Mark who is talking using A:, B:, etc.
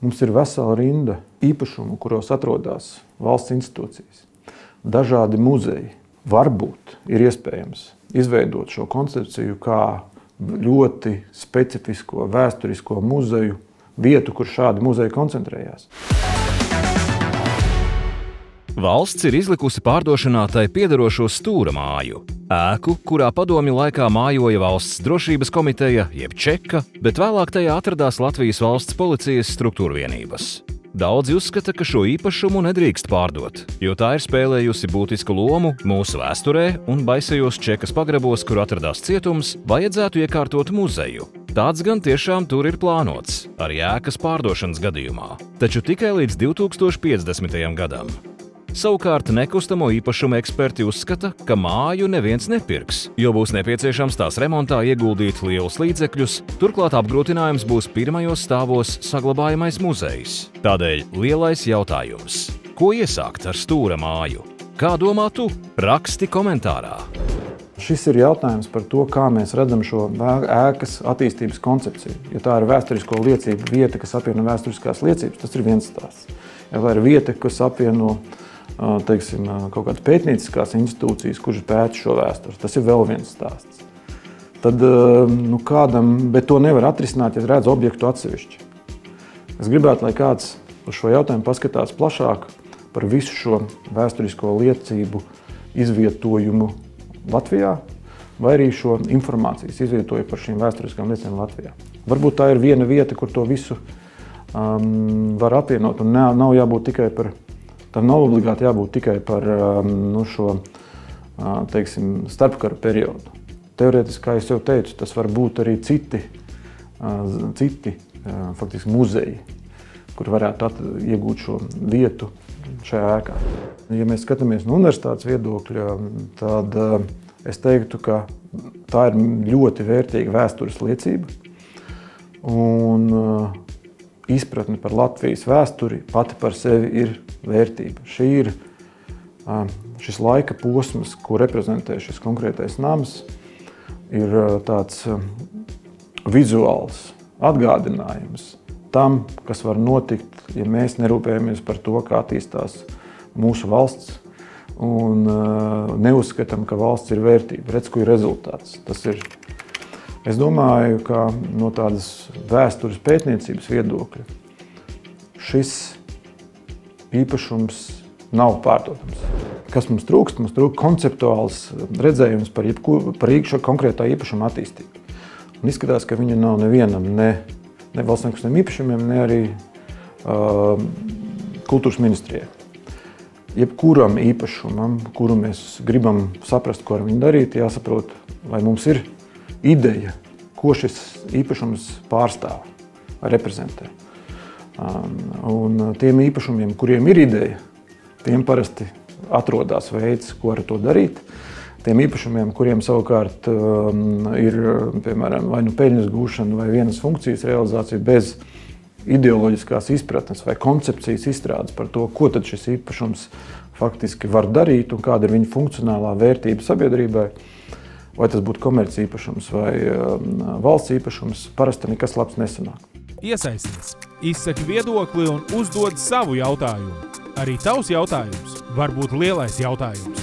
A: Mums ir vesela rinda īpašumu, kuros atrodas valsts institūcijas, dažādi muzeji. Varbūt ir iespējams izveidot šo koncepciju kā ļoti specifisko vēsturisko muzeju vietu, kur šādi muzeji koncentrējās.
B: Valsts ir izlikusi pārdošanā tai piederošo Stūra māju, ēku, kurā padomju laikā mājoja Valsts drošības komiteja, jeb Čeka, bet vēlāk tajā atradās Latvijas valsts policijas struktūrvienības. Daudzi uzskata, ka šo īpašumu nedrīkst pārdot, jo tā ir spēlējusi būtisku lomu mūsu vēsturē un baisajos Čekas pagrabos, kur atradās cietums, vajadzētu iekārtot muzeju. Tāds gan tiešām tur ir plānots, arī ēkas pārdošanas gadījumā, taču tikai līdz 2050. gadam. Savukārt nekustamo īpašumu eksperti uzskata, ka māju neviens nepirks, jo būs nepieciešams tās remontā ieguldīt lielus līdzekļus, turklāt apgrūtinājums būs pirmajos stāvos saglabājamais muzejs. Tādēļ lielais jautājums – ko iesākt ar Stūra māju? Kā domā tu? Raksti komentārā!
A: Šis ir jautājums par to, kā mēs redzam šo ēkas attīstības koncepciju. Ja tā ir vēsturisko liecību vieta, kas apvieno vēsturiskās liecības, tas ir viens stāsts. Ja tā ir vieta, kas apvieno teiksim, kaut kādas pētnieciskās institūcijas, kuras pēta šo vēsturi, tas ir vēl viens stāsts. Tad, bet to nevar atrisināt, ja redz objektu atsevišķi. Es gribētu, lai kāds uz šo jautājumu paskatās plašāk par visu šo vēsturisko liecību izvietojumu Latvijā, vai arī šo informācijas izvietoju par šīm vēsturiskām liecībām Latvijā. Varbūt tā ir viena vieta, kur to visu var apvienot, un nav jābūt tikai par, tam nav obligāti jābūt tikai par šo, teiksim, starpkara periodu. Teorētiski, kā es jau teicu, tas var būt arī citi faktiski muzeji, kur varētu iegūt šo vietu šajā ēkā. Ja mēs skatāmies no universitātes viedokļa, tad es teiktu, ka tā ir ļoti vērtīga vēstures liecība. Un izpratne par Latvijas vēsturi pati par sevi ir vērtība. Šis laika posms, ko reprezentē šis konkrētais nams, ir tāds vizuāls atgādinājums tam, kas var notikt, ja mēs nerūpējamies par to, kā attīstās mūsu valsts un neuzskatām, ka valsts ir vērtība. Redz, ko ir rezultāts. Es domāju, ka no tādas vēstures pētniecības viedokļa šis īpašums nav pārdodams. Kas mums trūkst? Mums trūkst konceptuāls redzējums par šo konkrētā īpašuma attīstību. Un izskatās, ka viņa nav nevienam, ne valsts nekustiem īpašumiem, ne arī kultūras ministrijai. Jebkuram īpašumam, kuru mēs gribam saprast, ko ar viņu darīt, jāsaprot, vai mums ir ideja, ko šis īpašums pārstāv vai reprezentē. Un tiem īpašumiem, kuriem ir ideja, tiem parasti atrodas veids, ko ar to darīt. Tiem īpašumiem, kuriem savukārt ir, piemēram, vai nu peļņas gūšana vai vienas funkcijas realizācija bez ideoloģiskās izpratnes vai koncepcijas izstrādes par to, ko tad šis īpašums faktiski var darīt un kāda ir viņa funkcionālā vērtība sabiedrībai, vai tas būtu komerci īpašums vai valsts īpašums, parasti nekas labs nesanāk.
C: Iesaisties, izsaki viedokli un uzdod savu jautājumu. Arī tavs jautājums var būt lielais jautājums.